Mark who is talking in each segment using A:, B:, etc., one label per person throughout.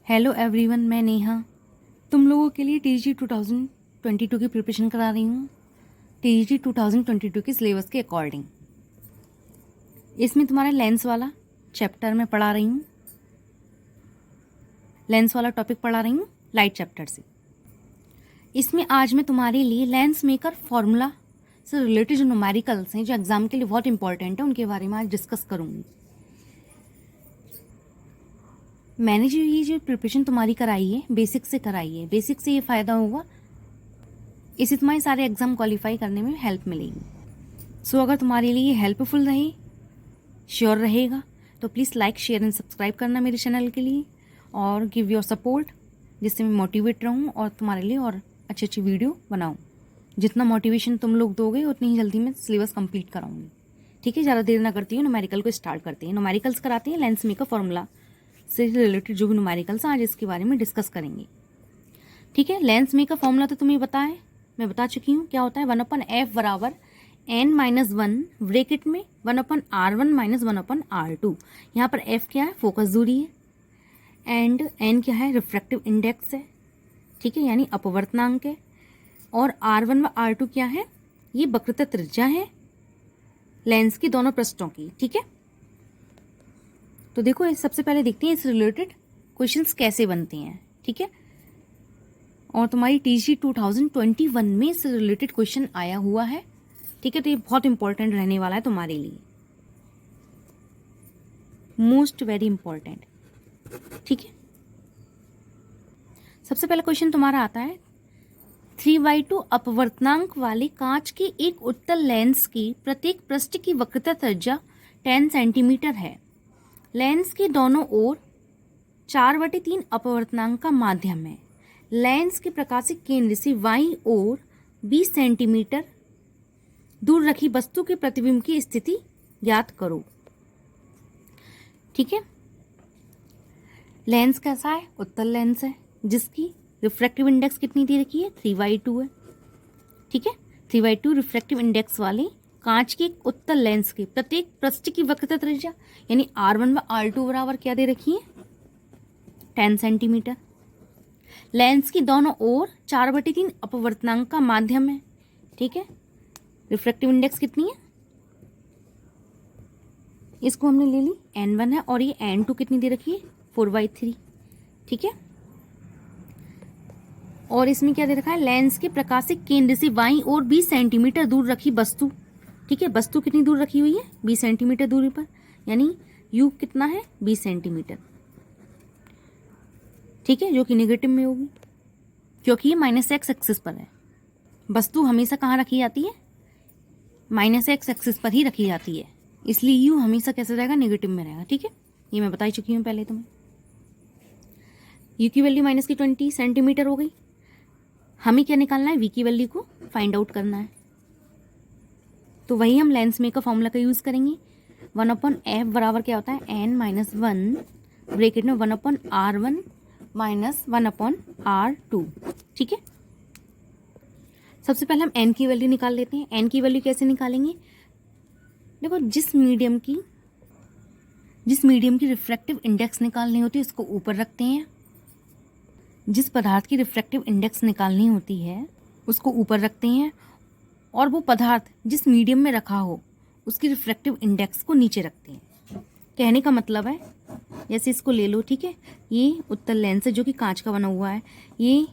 A: Hello everyone, मैं नेहा तुम लोगों के लिए टीजीटी 2022 की प्रिपरेशन करा रही हूँ। टीजीटी 2022 के सिलेबस के अकॉर्डिंग इसमें तुम्हारा लेंस वाला चैप्टर में पढ़ा रही हूँ। लेंस वाला टॉपिक पढ़ा रही हूँ लाइट चैप्टर से। इसमें आज मैं तुम्हारे लिए लेंस मेकर फॉर्मूला से रिलेटेड जो न्यूमेरिकल्स हैं, जो एग्जाम के लिए बहुत इंपॉर्टेंट है, उनके बारे में आज डिस्कस करूँगी। मैंने जो ये जो प्रिपरेशन तुम्हारी कराई है, बेसिक से कराई है। बेसिक से ये फ़ायदा होगा, इससे तुम्हारे सारे एग्ज़ाम क्वालिफाई करने में हेल्प मिलेगी। सो अगर तुम्हारे लिए ये हेल्पफुल रहे, श्योर रहेगा, तो please like, share and subscribe करना मेरे चैनल के लिए और गिव योर सपोर्ट, जिससे मैं मोटिवेट रहूँ और तुम्हारे लिए और अच्छी अच्छी वीडियो बनाऊँ। जितना मोटिवेशन तुम लोग दोगे उतनी ही जल्दी मैं सिलेबस कंप्लीट कराऊंगी। ठीक है, ज़्यादा देर ना करती हूँ, न्यूमेरिकल को स्टार्ट करते हैं। न्यूमेरिकल्स कराते हैं, लेंस मेकर फॉर्मूला से रिलेटेड जो भी न्यूमेरिकल्स आज इसके बारे में डिस्कस करेंगे। ठीक है, लेंस मेकर फॉर्मूला तो तुम्हें पता है, मैं बता चुकी हूँ क्या होता है। 1/f बराबर n-1 ब्रैकेट में 1/r1 माइनस 1/r2। यहाँ पर f क्या है, फोकस दूरी है, एंड n क्या है, रिफ्रैक्टिव इंडेक्स है। ठीक है, यानी अपवर्तनांक है, और r1 व r2 क्या है, ये वक्रता त्रिज्या है लेंस की दोनों पृष्ठों की। ठीक है, तो देखो सबसे पहले देखते हैं इस रिलेटेड क्वेश्चंस कैसे बनते हैं। ठीक है, और तुम्हारी टीजी 2021 में इससे रिलेटेड क्वेश्चन आया हुआ है। ठीक है, तो ये बहुत इंपॉर्टेंट रहने वाला है तुम्हारे लिए, मोस्ट वेरी इंपॉर्टेंट। ठीक है, सबसे पहला क्वेश्चन तुम्हारा आता है, 3/2 अपवर्तनांक वाले कांच के एक उत्तल लेंस की प्रत्येक पृष्ठ की वक्रता त्रिज्या 10 सेंटीमीटर है। लेंस के दोनों ओर 4/3 अपवर्तनांक का माध्यम है। लेंस के प्रकाशिक केंद्र से बाईं ओर 20 सेंटीमीटर दूर रखी वस्तु के प्रतिबिंब की स्थिति ज्ञात करो। ठीक है, लेंस कैसा है, उत्तल लेंस है, जिसकी रिफ्रैक्टिव इंडेक्स कितनी दे रखी है, 3/2 है। ठीक है, 3/2 रिफ्रैक्टिव इंडेक्स वाले कांच के उत्तल लेंस के प्रत्येक पृष्ठ की वक्रता त्रिज्या यानी r1 व r2 बराबर क्या दे रखी है, 10 सेंटीमीटर। लेंस की दोनों ओर 4/3 अपवर्तनांक का माध्यम है। ठीक है, रिफ्रैक्टिव इंडेक्स कितनी है, इसको हमने ले ली n1 है, और ये n2 कितनी दे रखी है, 4/3। ठीक है, और इसमें क्या दे रखा है, लेंस के प्रकाशिक केंद्र से बाईं ओर 20 सेंटीमीटर दूर रखी वस्तु। ठीक है, वस्तु कितनी दूर रखी हुई है, 20 सेंटीमीटर दूरी पर, यानी u कितना है, 20 सेंटीमीटर। ठीक है, जो कि नेगेटिव में होगी, क्योंकि ये -x एक्सिस पर है। वस्तु हमेशा कहाँ रखी जाती है, -x एक्सिस पर ही रखी जाती है, इसलिए u हमेशा कैसे रहेगा, नेगेटिव में रहेगा। ठीक है, ये मैं बता चुकी हूँ पहले तुम्हें। u की वैल्यू -20 सेंटीमीटर हो गई। हमें क्या निकालना है, v की वैल्यू को फाइंड आउट करना है, तो वही हम लेंस मेकर फॉर्मूला का यूज़ करेंगे। 1/f बराबर क्या होता है, n-1 ब्रैकेट में 1/r1 माइनस 1/r2। ठीक है, सबसे पहले हम n की वैल्यू निकाल लेते हैं। n की वैल्यू कैसे निकालेंगे, देखो जिस मीडियम की रिफ्रैक्टिव इंडेक्स निकालनी होती है उसको ऊपर रखते हैं। जिस पदार्थ की रिफ्रैक्टिव इंडेक्स निकालनी होती है उसको ऊपर रखते हैं, और वो पदार्थ जिस मीडियम में रखा हो उसकी रिफ्रैक्टिव इंडेक्स को नीचे रखते हैं। कहने का मतलब है, जैसे इसको ले लो। ठीक है, ये उत्तल लेंस है जो कि कांच का बना हुआ है, ये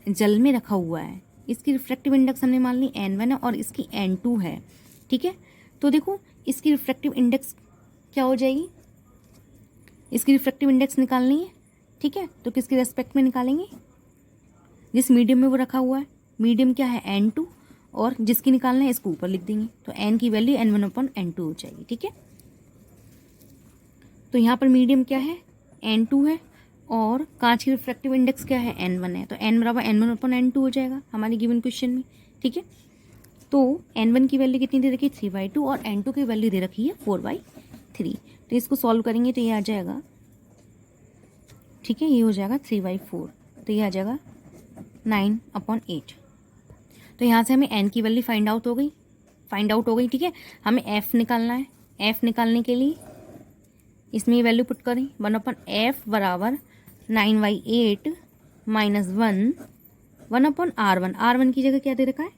A: जल में रखा हुआ है, इसकी रिफ्रैक्टिव इंडेक्स हमने मान ली n1 है और इसकी n2 है। ठीक है, तो देखो इसकी रिफ्रैक्टिव इंडेक्स क्या हो जाएगी, इसकी रिफ्रैक्टिव इंडेक्स निकालनी है। ठीक है, तो किसके रेस्पेक्ट में निकालेंगे, जिस मीडियम में वो रखा हुआ है। मीडियम क्या है, n2, और जिसकी निकालना है इसको ऊपर लिख देंगे, तो n की वैल्यू n1/n2 हो जाएगी। ठीक है, तो यहाँ पर मीडियम क्या है, n2 है, और कांच की रिफ्रैक्टिव इंडेक्स क्या है, n1 है, तो n बराबर n1/n2 हो जाएगा हमारे गिवन क्वेश्चन में। ठीक है, तो n1 की वैल्यू कितनी दे रखी है, 3/2, और n2 की वैल्यू दे रखी है 4/3। तो इसको सॉल्व करेंगे तो ये आ जाएगा, ठीक है, ये हो जाएगा 3/4, तो ये आ जाएगा 9/8। तो यहाँ से हमें n की वैल्यू फाइंड आउट हो गई। ठीक है, हमें f निकालना है। f निकालने के लिए इसमें ये वैल्यू पुट करें, 1/f बराबर 9/8 माइनस 1 आर वन की जगह क्या दे रखा है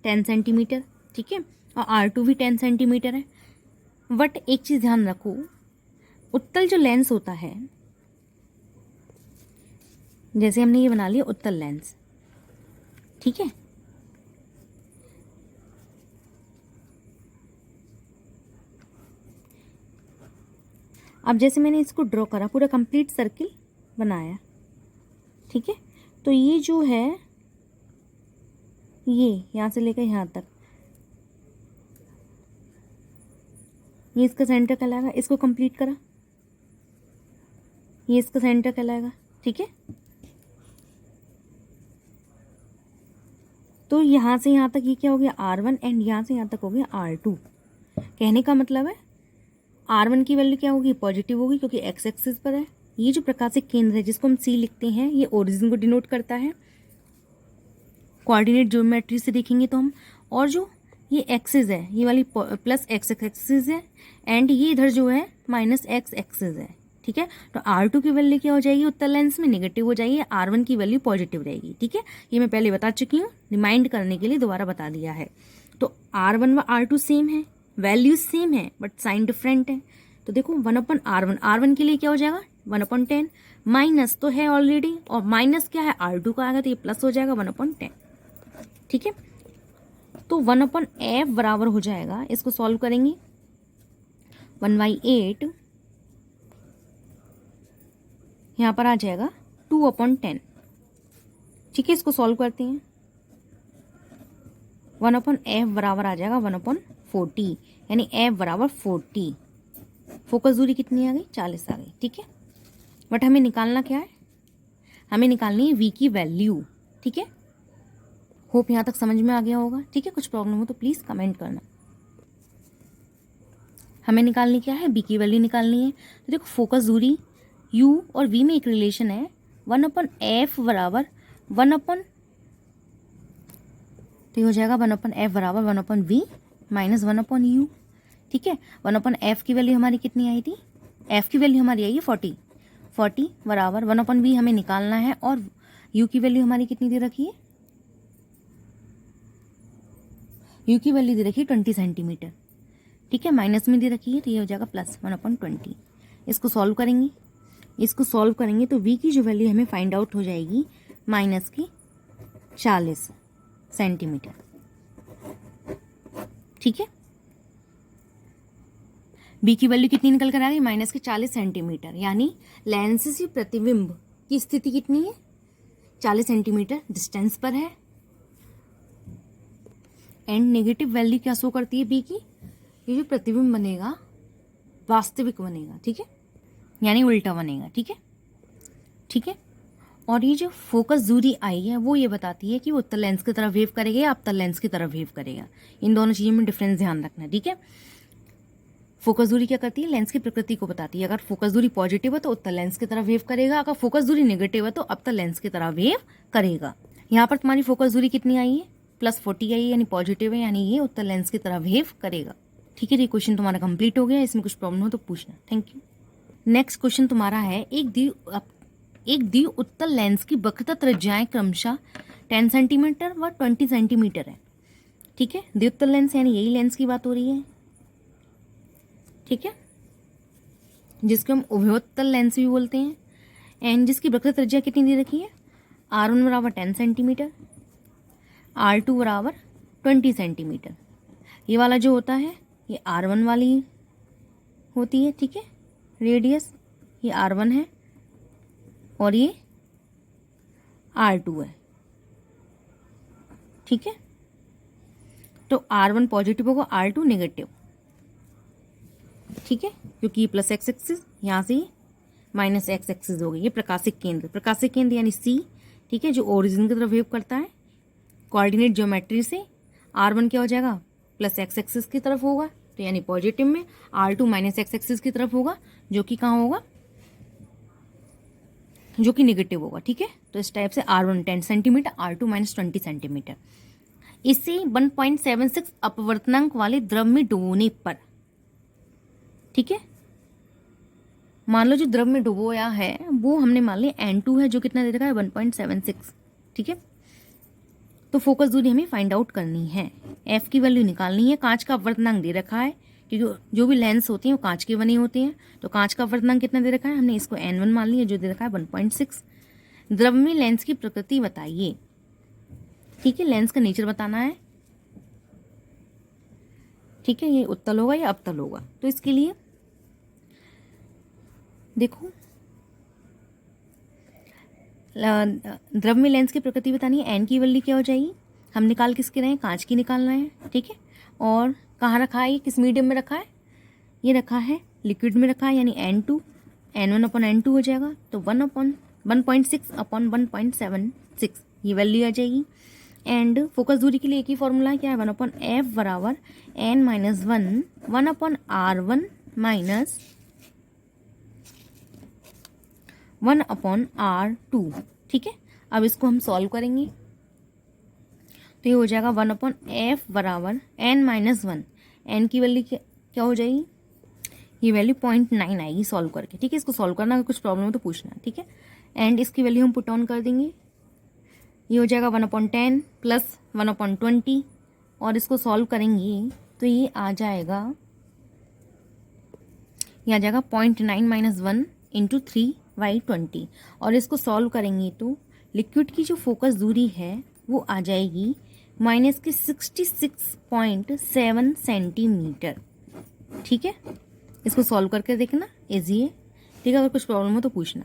A: 10 सेंटीमीटर, ठीक है, और R2 भी 10 सेंटीमीटर है। बट एक चीज ध्यान रखो, उत्तल जो लेंस होता है, जैसे हमने ये बना लिया उत्तल लेंस, ठीक है, अब जैसे मैंने इसको ड्रॉ करा, पूरा कंप्लीट सर्किल बनाया, ठीक है, तो ये जो है ये यहाँ से लेकर यहाँ तक, ये इसका सेंटर कहलाएगा, इसको कंप्लीट करा, ये इसका सेंटर कहलाएगा, ठीक है। तो यहाँ से यहाँ तक ये क्या हो गया R1 एंड यहाँ से यहाँ तक हो गया R2। कहने का मतलब है R1 की वैल्यू क्या होगी पॉजिटिव होगी क्योंकि एक्स एक्सिस पर है। ये जो प्रकाशिक केंद्र है जिसको हम C लिखते हैं ये ओरिजिन को डिनोट करता है, कोऑर्डिनेट ज्योमेट्री से देखेंगे तो हम, और जो ये एक्सिस है ये वाली प्लस एक्स एक्सिस है एंड ये इधर जो है माइनस एक्स एक्सिस है, ठीक है। तो R2 की वैल्यू क्या हो जाएगी उत्तल लेंस में नेगेटिव हो जाएगी, R1 की वैल्यू पॉजिटिव रहेगी, ठीक है। ये मैं पहले बता चुकी हूँ, रिमाइंड करने के लिए दोबारा बता दिया है। तो R1 व R2 सेम है, वैल्यूज सेम है बट साइन डिफरेंट है। तो देखो 1/R1, R1 के लिए क्या हो जाएगा 1/10, माइनस तो है ऑलरेडी और माइनस क्या है R2 का आएगा तो ये प्लस हो जाएगा 1/10, ठीक है। तो 1/f बराबर हो जाएगा, इसको सॉल्व करेंगे 1/8 यहाँ पर आ जाएगा 2/10, ठीक है। इसको सॉल्व करते हैं 1/f बराबर आ जाएगा 1/40, यानी f बराबर 40। फोकस दूरी कितनी आ गई 40 आ गई, ठीक है। बट हमें निकालना क्या है, हमें निकालनी है v की वैल्यू, ठीक है। होप यहाँ तक समझ में आ गया होगा, ठीक है। कुछ प्रॉब्लम हो तो प्लीज़ कमेंट करना। हमें निकालनी क्या है, बी की वैल्यू निकालनी है। तो देखो फोकस दूरी u और v में एक रिलेशन है, 1/f बराबर 1/, तो ये हो जाएगा 1/f बराबर 1/v माइनस 1/u, ठीक है। 1/f की वैल्यू हमारी कितनी आई थी, f की वैल्यू हमारी आई है 40 बराबर 1/v हमें निकालना है और u की वैल्यू हमारी कितनी दे रखी है, u की वैल्यू दे रखी है 20 सेंटीमीटर, ठीक है, माइनस में दे रखी है तो ये हो जाएगा प्लस 1/20। इसको सॉल्व करेंगे तो v की जो वैल्यू हमें फाइंड आउट हो जाएगी माइनस की 40 सेंटीमीटर, ठीक है। b की वैल्यू कितनी निकल कर आ गई माइनस के 40 सेंटीमीटर, यानी लेंस से प्रतिबिंब की स्थिति कितनी है 40 सेंटीमीटर डिस्टेंस पर है एंड नेगेटिव वैल्यू क्या शो करती है b की, ये जो प्रतिबिंब बनेगा वास्तविक बनेगा, ठीक है, यानी उल्टा बनेगा, ठीक है, ठीक है। और ये जो फोकस दूरी आई है वो ये बताती है कि वो उत्तल लेंस की तरफ वेव करेगा या अवतल लेंस की तरफ वेव करेगा। इन दोनों चीज़ों में डिफरेंस ध्यान रखना, ठीक है। फोकस दूरी क्या करती है, लेंस की प्रकृति को बताती है। अगर फोकस दूरी पॉजिटिव है तो उत्तल लेंस की तरफ वेव करेगा, अगर फोकस दूरी नेगेटिव है तो अवतल लेंस की तरफ वेव करेगा। यहाँ पर तुम्हारी फोकस दूरी कितनी आई है +40 आई है, यानी पॉजिटिव है, यानी ये उत्तल लेंस की तरफ वेव करेगा, ठीक है। ये क्वेश्चन तुम्हारा कंप्लीट हो गया, इसमें कुछ प्रॉब्लम हो तो पूछना। Thank you. नेक्स्ट क्वेश्चन तुम्हारा है, एक द्वि उत्तल लेंस की वक्रता त्रिज्याएं क्रमशः 10 सेंटीमीटर व 20 सेंटीमीटर है, ठीक है। द्विउत्तल लेंस यानी यही लेंस की बात हो रही है, ठीक है, जिसको हम उभयोत्तल लेंस भी बोलते हैं एंड जिसकी वक्रता त्रिज्या कितनी दे रखी है, R1 बराबर 10 सेंटीमीटर, R2 बराबर 20 सेंटीमीटर। ये वाला जो होता है ये R1 वाली होती है, ठीक है, रेडियस ये R1 है और ये R2 है, ठीक है। तो R1 पॉजिटिव होगा, R2 नेगेटिव, ठीक है, क्योंकि ये प्लस एक्स एक्सिस यहाँ से माइनस एक्स एक्सिस हो गई। ये प्रकाशिक केंद्र यानी C, ठीक है, जो ओरिजिन की तरफ वेव करता है कोऑर्डिनेट ज्योमेट्री से। R1 क्या हो जाएगा प्लस एक्स एक्सिस की तरफ होगा तो यानी पॉजिटिव में, R2 माइनस एक्स एक्सिस की तरफ होगा जो कि कहाँ होगा, जो कि नेगेटिव होगा, ठीक है। तो इस टाइप से R1 10 centimetre, R2 minus 20 centimetre. इसे 1.76 अपवर्तनांक वाले द्रव में डुबोने पर, ठीक है, मान लो जो द्रव में डुबोया है वो हमने मान लिया N2 है, जो कितना दे रखा है 1.76, ठीक है। तो फोकस दूरी हमें फाइंड आउट करनी है, F की वैल्यू निकालनी है। कांच का अपवर्तनांक दे रखा है, क्योंकि जो भी लेंस होते हैं वो कांच के बने होते हैं, तो कांच का अपवर्तनांक कितना दे रखा है, हमने इसको N1 मान लिया, जो दे रखा है 1.6। द्रव में लेंस की प्रकृति बताइए, ठीक है, लेंस का नेचर बताना है, ठीक है, ये उत्तल होगा या अवतल होगा। तो इसके लिए देखो, द्रव में लेंस की प्रकृति बतानी है, एन की वैल्यू क्या हो जाएगी, हम निकाल किसके रहे हैं, कांच की निकालना है, ठीक है। और कहाँ रखा है, ये किस मीडियम में रखा है, ये रखा है लिक्विड में रखा है, यानी N2, N1 अपॉन N2 हो जाएगा, तो 1/1.6 अपॉन 1.76 ये वैल्यू आ जाएगी। एंड फोकस दूरी के लिए एक ही फॉर्मूला क्या है, 1/f बराबर n-1 1/r1 माइनस 1/r2, ठीक है। अब इसको हम सॉल्व करेंगे, तो ये हो जाएगा 1/f बराबर n-1, n की वैल्यू क्या हो जाएगी, ये वैल्यू 0.9 आएगी सॉल्व करके, ठीक है। इसको सॉल्व करना, अगर कुछ प्रॉब्लम हो तो पूछना, ठीक है। एंड इसकी वैल्यू हम पुट ऑन कर देंगे, ये हो जाएगा 1/10 प्लस 1/20, और इसको सॉल्व करेंगे तो ये आ जाएगा 0.9 माइनस 1 इंटू 3/20, और इसको सॉल्व करेंगे तो लिक्विड की जो फोकस दूरी है वो आ जाएगी माइनस के 66.7 सेंटीमीटर, ठीक है। इसको सॉल्व करके देखना, इजी है, ठीक है। अगर कुछ प्रॉब्लम हो तो पूछना।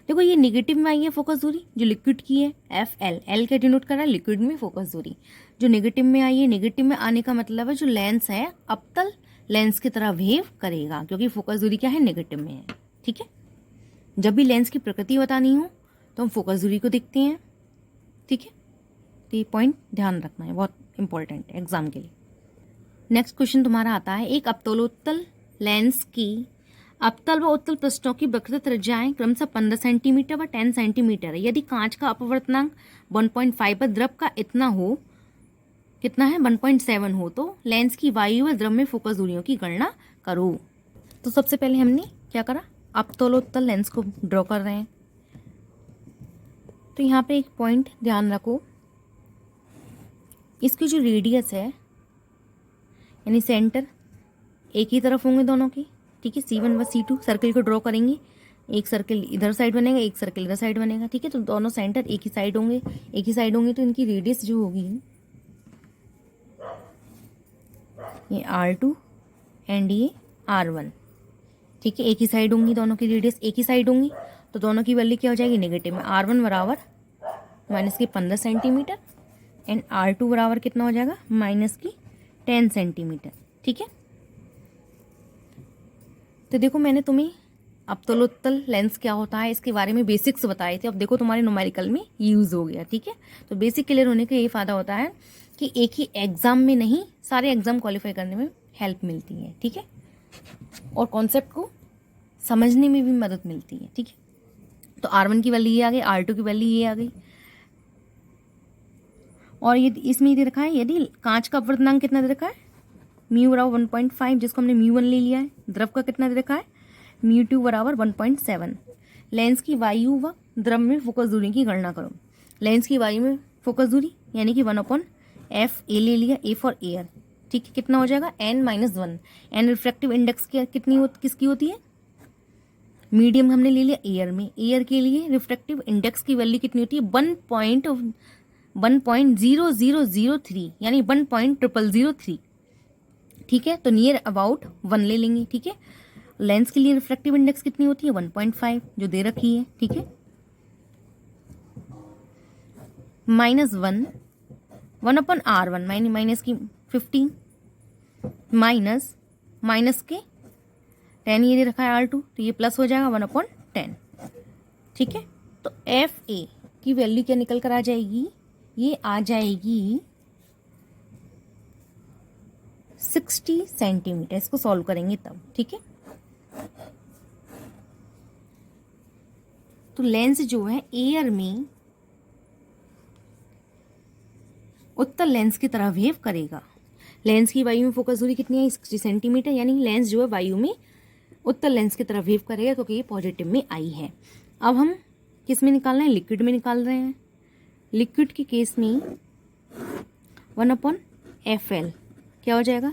A: देखो ये नेगेटिव में आई है फोकस दूरी, जो लिक्विड की है FL, L क्या डिनोट कर रहा है, लिक्विड में फोकस दूरी। जो नेगेटिव में आई है, नेगेटिव में आने का मतलब है जो लेंस है अवतल लेंस की तरह बिहेव करेगा, क्योंकि फोकस दूरी क्या है, नेगेटिव में है, ठीक है। जब भी लेंस की प्रकृति बतानी हो तो हम फोकस दूरी को देखते हैं, ठीक है। तो ये पॉइंट ध्यान रखना है, बहुत इंपॉर्टेंट है एग्जाम के लिए। नेक्स्ट क्वेश्चन तुम्हारा आता है, एक अवतलोत्तल लेंस की अवतल व उत्तल पृष्ठों की वक्रता त्रिज्याएं क्रमशः 15 सेंटीमीटर व 10 सेंटीमीटर है। यदि कांच का अपवर्तनांक 1.5 पर द्रव का इतना हो, कितना है 1.7 हो, तो लेंस की वायु व द्रव में फोकस दूरियों की गणना करो। तो सबसे पहले हमने क्या करा, अवतलोत्तल लेंस को ड्रॉ कर रहे हैं। तो यहाँ पे एक पॉइंट ध्यान रखो, इसकी जो रेडियस है यानी सेंटर एक ही तरफ होंगे दोनों की, ठीक है। C1 व C2 सर्किल को ड्रॉ करेंगे, एक सर्किल इधर साइड बनेगा, एक सर्किल इधर साइड बनेगा, ठीक है। तो दोनों सेंटर एक ही साइड होंगे, एक ही साइड होंगे, तो इनकी रेडियस जो होगी ये R2 एंड ये R1, ठीक है। एक ही साइड होंगी, दोनों की रेडियस एक ही साइड होंगी, तो दोनों की वैल्यू क्या हो जाएगी, नेगेटिव में। R1 बराबर माइनस की 15 सेंटीमीटर एंड R2 बराबर कितना हो जाएगा, माइनस की 10 सेंटीमीटर, ठीक है। तो देखो मैंने तुम्हें अवतलोत्तल लेंस क्या होता है इसके बारे में बेसिक्स बताए थे, अब देखो तुम्हारे न्यूमेरिकल में यूज़ हो गया, ठीक है। तो बेसिक क्लियर होने का ये फ़ायदा होता है कि एक ही एग्ज़ाम में नहीं, सारे एग्ज़ाम क्वालिफाई करने में हेल्प मिलती है, ठीक है, और कॉन्सेप्ट को समझने में भी मदद मिलती है, ठीक है। तो R1 की वैल्यू ये आ गई, R2 की वैल्यू ये आ गई, और ये इसमें दे रखा है यदि कांच का अपवर्तनांक कितना दे रखा है, म्यू बराबर 1.5, जिसको हमने म्यू 1 ले लिया है। द्रव का कितना दे रखा है, म्यू 2 बराबर 1.7। लेंस की वायु व द्रव में फोकस दूरी की गणना करो। लेंस की वायु में फोकस दूरी यानी कि 1/f ए ले लिया, ए फॉर एयर, ठीक है। कितना हो जाएगा, n-1। एन रिफ्रैक्टिव इंडेक्स किसकी होती है, मीडियम हमने ले लिया एयर में, एयर के लिए रिफ्रैक्टिव इंडेक्स की वैल्यू कितनी होती है, 1.0003 यानी 1.003, ठीक है। तो नियर अबाउट 1 ले लेंगे, ठीक है। लेंस के लिए रिफ्रैक्टिव इंडेक्स कितनी होती है, 1.5 जो दे रखी है, ठीक है। -1 1/R1 माइनस की 15 माइनस के 10 ये दे रखा है R2, तो ये प्लस हो जाएगा 1/10, ठीक है। तो FA की वैल्यू क्या निकल कर आ जाएगी, ये आ जाएगी 60 सेंटीमीटर। इसको सॉल्व करेंगे तब, ठीक है। तो लेंस जो है एयर में उत्तल लेंस की तरह बिहेव करेगा। लेंस की वायु में फोकस दूरी कितनी है, 60 सेंटीमीटर, यानी लेंस जो है वायु में उत्तल लेंस की तरफ वेव करेगा क्योंकि ये पॉजिटिव में आई है। अब हम किस में निकाल रहे हैं? लिक्विड में निकाल रहे हैं। लिक्विड के केस में 1/FL क्या हो जाएगा?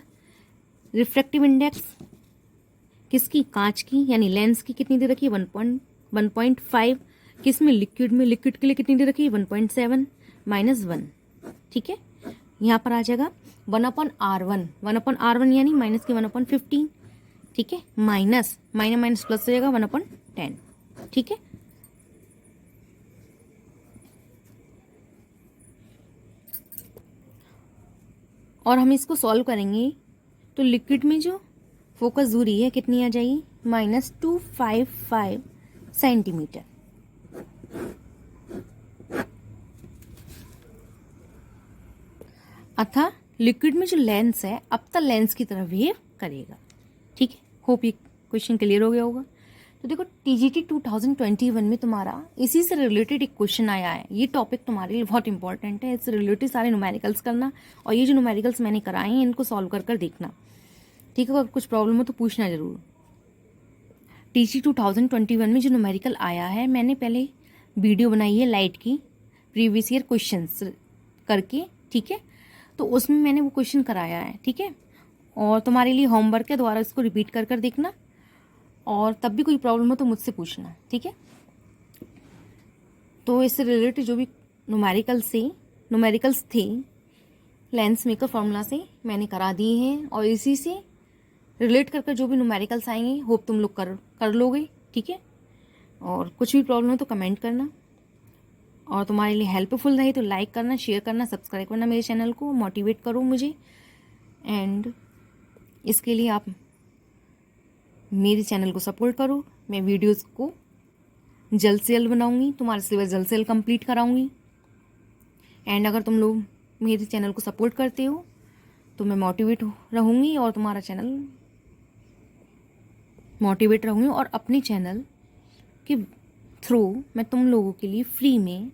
A: रिफ्रैक्टिव इंडेक्स किसकी? कांच की, यानी लेंस की कितनी दे रखी है? 1.5। किस में? लिक्विड में। लिक्विड के लिए कितनी दे रखी है? 1.7 माइनस 1। ठीक है, यहाँ पर आ जाएगा 1/R1। 1/R1 यानी माइनस की 1/15। ठीक है, माइनस माइनस प्लस हो जाएगा 1/10। ठीक है, और हम इसको सॉल्व करेंगे तो लिक्विड में जो फोकस दूरी है कितनी आ जाएगी? -255 सेंटीमीटर। अतः लिक्विड में जो लेंस है अब तक लेंस की तरफ वेव करेगा। ठीक है, होप ये क्वेश्चन क्लियर हो गया होगा। तो देखो TGT 2021 में तुम्हारा इसी से रिलेटेड एक क्वेश्चन आया है। ये टॉपिक तुम्हारे लिए बहुत इंपॉर्टेंट है, इससे रिलेटेड सारे न्यूमेरिकल्स करना, और ये जो न्यूमेरिकल्स मैंने कराए हैं इनको सॉल्व कर कर देखना। ठीक है, अगर कुछ प्रॉब्लम हो तो पूछना जरूर। TGT 2021 में जो न्यूमेरिकल आया है, मैंने पहले वीडियो बनाई है लाइट की प्रीवियस ईयर क्वेश्चंस करके। ठीक है, तो उसमें मैंने वो क्वेश्चन कराया है। ठीक है, और तुम्हारे लिए होमवर्क है, दोबारा इसको रिपीट कर कर देखना, और तब भी कोई प्रॉब्लम हो तो मुझसे पूछना। ठीक है, तो इससे रिलेटेड जो भी न्यूमेरिकल्स थे लेंस मेकर फॉर्मूला से मैंने करा दिए हैं, और इसी से रिलेट कर जो भी न्यूमेरिकल्स आएंगे होप तुम लोग कर लोगे। ठीक है, और कुछ भी प्रॉब्लम हो तो कमेंट करना, और तुम्हारे लिए हेल्पफुल रहे तो लाइक करना, शेयर करना, सब्सक्राइब करना मेरे चैनल को, मोटिवेट करो मुझे। एंड इसके लिए आप मेरे चैनल को सपोर्ट करो। मैं वीडियोस को जल्द से जल्द बनाऊंगी, तुम्हारा सिलेबस जल्द से जल्द कंप्लीट कराऊंगी। एंड अगर तुम लोग मेरे चैनल को सपोर्ट करते हो तो मैं मोटिवेट रहूँगी, और तुम्हारा चैनल मोटिवेट रहूँगी, और अपने चैनल के थ्रू मैं तुम लोगों के लिए फ्री में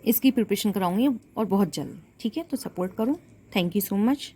A: इसकी प्रिपरेशन कराऊंगी, और बहुत जल्द। ठीक है, तो सपोर्ट करो। Thank you so much.